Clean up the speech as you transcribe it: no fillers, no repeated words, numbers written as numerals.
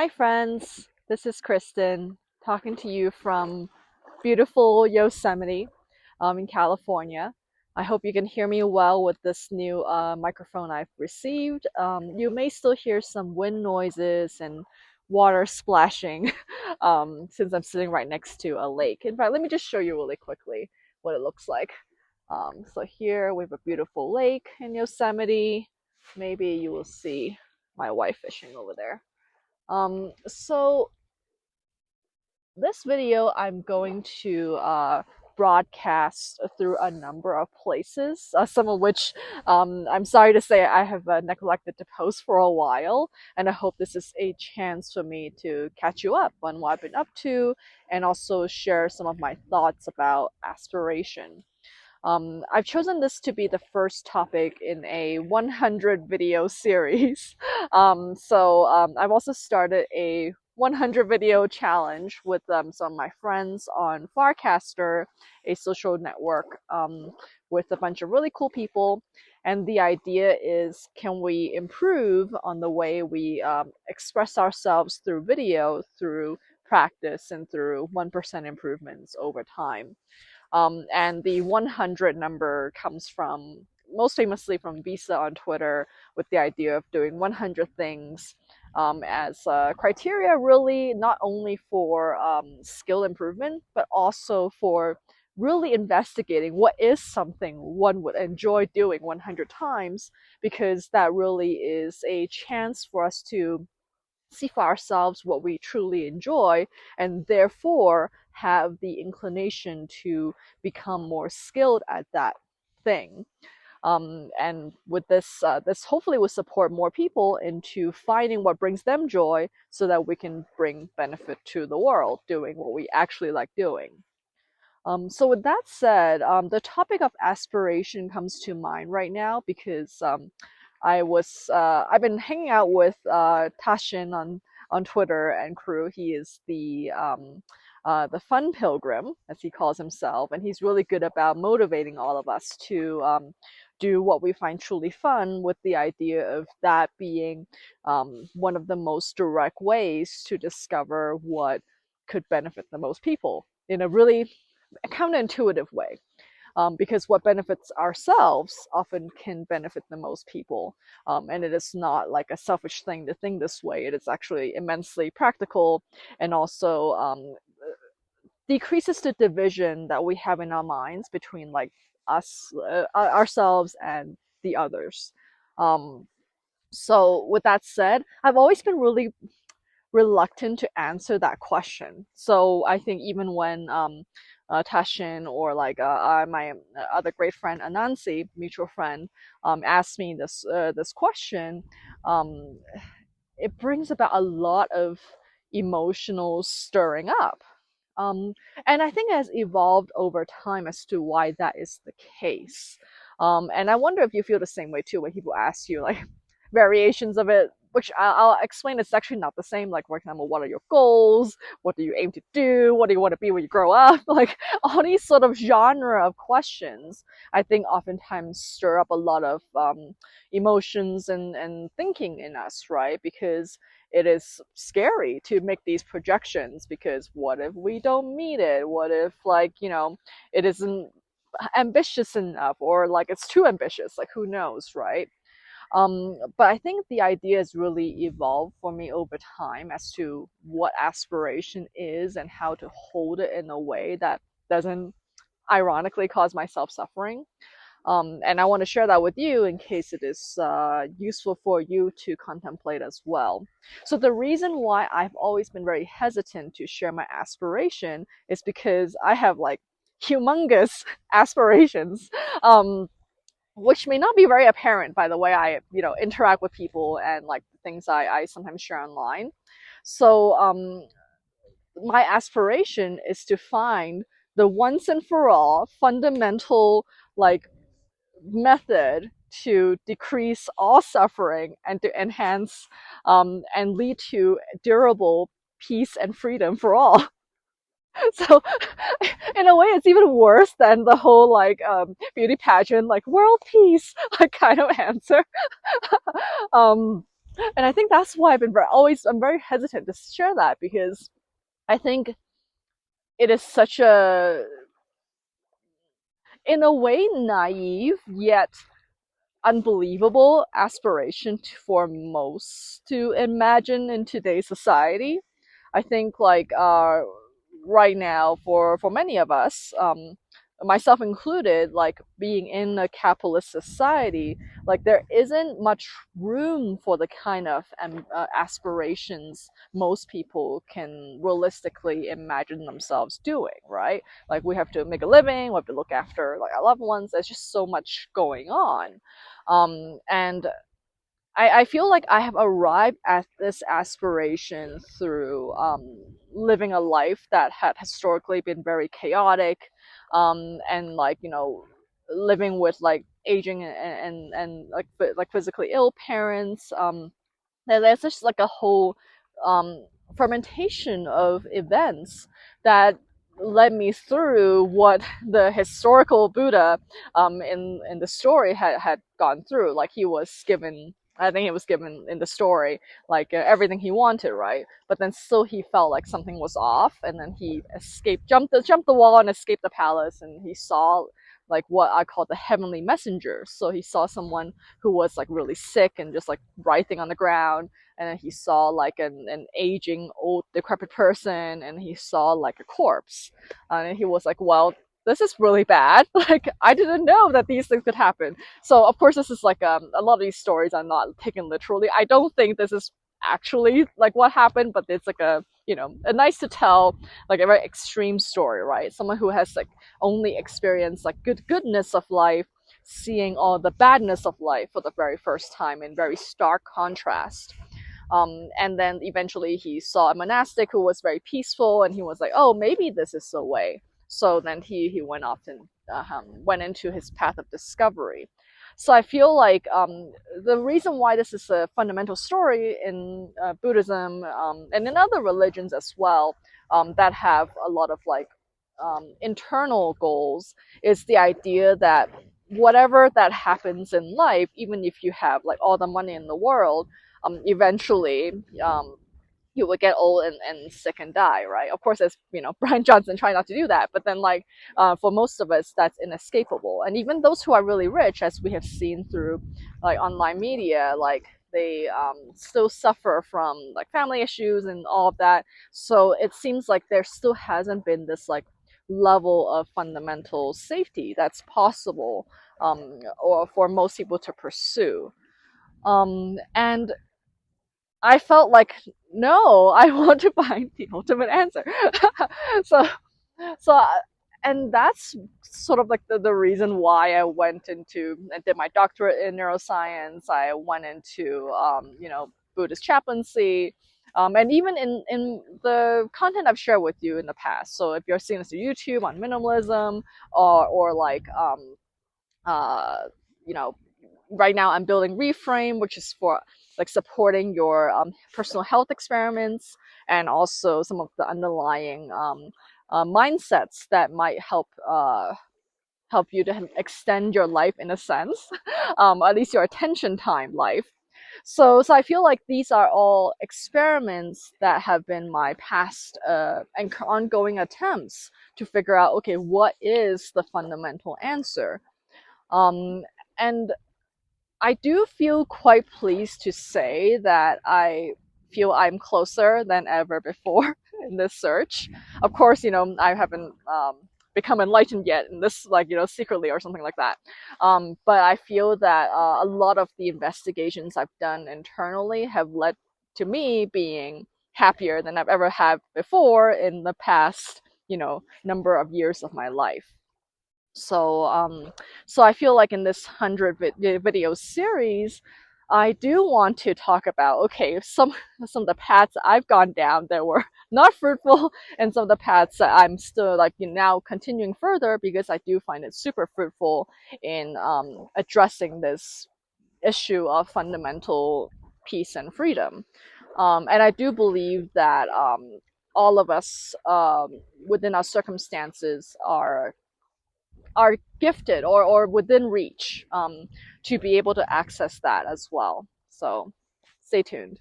Hi friends, this is Christin talking to you from beautiful Yosemite in California. I hope you can hear me well with this new microphone I've received. You may still hear some wind noises and water splashing since I'm sitting right next to a lake. In fact, let me just show you really quickly what it looks like. So here we have a beautiful lake in Yosemite. Maybe you will see my wife fishing over there. So this video I'm going to broadcast through a number of places, some of which I'm sorry to say I have neglected to post for a while, and I hope this is a chance for me to catch you up on what I've been up to and also share some of my thoughts about aspiration. I've chosen this to be the first topic in a 100 video series. I've also started a 100 video challenge with some of my friends on Farcaster, a social network with a bunch of really cool people. And the idea is, can we improve on the way we express ourselves through video, through practice, and through 1% improvements over time? And the 100 number comes from, most famously, from Visa on Twitter, with the idea of doing 100 things as criteria, really not only for skill improvement, but also for really investigating what is something one would enjoy doing 100 times, because that really is a chance for us to see for ourselves what we truly enjoy, and therefore have the inclination to become more skilled at that thing. And with this, this hopefully will support more people into finding what brings them joy, so that we can bring benefit to the world doing what we actually like doing. So with that said, the topic of aspiration comes to mind right now because I've been hanging out with Tashin on Twitter and crew. He is the fun pilgrim, as he calls himself, and he's really good about motivating all of us to do what we find truly fun, with the idea of that being one of the most direct ways to discover what could benefit the most people in a really counterintuitive way. Because what benefits ourselves often can benefit the most people. And it is not like a selfish thing to think this way. It is actually immensely practical, and also decreases the division that we have in our minds between like us, ourselves, and the others. So with that said, I've always been really reluctant to answer that question. So I think even when Tashin or like my other great friend Anansi, mutual friend, asked me this question, um, it brings about a lot of emotional stirring up. Um, and I think it has evolved over time as to why that is the case. And I wonder if you feel the same way too when people ask you like variations of it, which I'll explain. It's actually not the same. Like, for example, what are your goals? What do you aim to do? What do you want to be when you grow up? Like, all these sort of genre of questions, I think oftentimes stir up a lot of emotions and thinking in us, right? Because it is scary to make these projections, because what if we don't meet it? What if, like, it isn't ambitious enough, or like it's too ambitious? Like, who knows, right? But I think the idea has really evolved for me over time as to what aspiration is and how to hold it in a way that doesn't ironically cause myself suffering. And I want to share that with you in case it is useful for you to contemplate as well. So the reason why I've always been very hesitant to share my aspiration is because I have like humongous aspirations. Which may not be very apparent by the way I, interact with people and like the things I sometimes share online. So my aspiration is to find the once and for all fundamental like method to decrease all suffering and to enhance and lead to durable peace and freedom for all. So in a way it's even worse than the whole like beauty pageant like world peace like kind of answer. um And I think that's why I'm very hesitant to share that, because I think it is such a, in a way, naive yet unbelievable aspiration for most to imagine in today's society. I think right now, for many of us, myself included, like being in a capitalist society, like there isn't much room for the kind of aspirations most people can realistically imagine themselves doing, right? Like we have to make a living, we have to look after like our loved ones. There's just so much going on, and I feel like I have arrived at this aspiration through living a life that had historically been very chaotic, and like, you know, living with like aging and like physically ill parents. There's just like a whole um, fermentation of events that led me through what the historical Buddha in the story had gone through. Like he was given, I think he was given in the story like everything he wanted, right? But then still he felt like something was off, and then he escaped, jumped the wall and escaped the palace, and he saw like what I call the heavenly messenger. So he saw someone who was like really sick and just like writhing on the ground, and then he saw like an aging old decrepit person, and he saw like a corpse, and he was like, well, this is really bad. Like I didn't know that these things could happen. So of course this is like a lot of these stories are not taken literally. I don't think this is actually like what happened, but it's like a, you know, a nice to tell, like a very extreme story, right? Someone who has like only experienced like goodness of life, seeing all the badness of life for the very first time in very stark contrast. And then eventually he saw a monastic who was very peaceful, and he was like, oh, maybe this is the way. So then he went off and went into his path of discovery. So I feel like the reason why this is a fundamental story in Buddhism, and in other religions as well, that have a lot of like internal goals, is the idea that whatever that happens in life, even if you have like all the money in the world, eventually you would get old and sick and die, right? Of course, as you know, Brian Johnson trying not to do that, but then like for most of us, that's inescapable. And even those who are really rich, as we have seen through like online media, like they still suffer from like family issues and all of that. So it seems like there still hasn't been this like level of fundamental safety that's possible, or for most people to pursue. And I felt like, no, I want to find the ultimate answer. so, so, and that's sort of like the reason why I went into and did my doctorate in neuroscience. I went into, you know, Buddhist chaplaincy. And even in the content I've shared with you in the past. So if you're seeing this on YouTube on minimalism, or like, uh, you know, right now I'm building Reframe, which is for like supporting your personal health experiments, and also some of the underlying mindsets that might help you to extend your life in a sense, at least your attention time life. So I feel like these are all experiments that have been my past and ongoing attempts to figure out, okay, what is the fundamental answer? Um, and I do feel quite pleased to say that I feel I'm closer than ever before in this search. Of course, you know, I haven't become enlightened yet in this, like, you know, secretly or something like that. But I feel that a lot of the investigations I've done internally have led to me being happier than I've ever had before in the past, you know, number of years of my life. So so I feel like in this 100 video series, I do want to talk about, okay, some of the paths I've gone down that were not fruitful, and some of the paths that I'm still like, you know, now continuing further, because I do find it super fruitful in addressing this issue of fundamental peace and freedom. And I do believe that all of us, within our circumstances, are gifted or within reach, to be able to access that as well. So Stay tuned.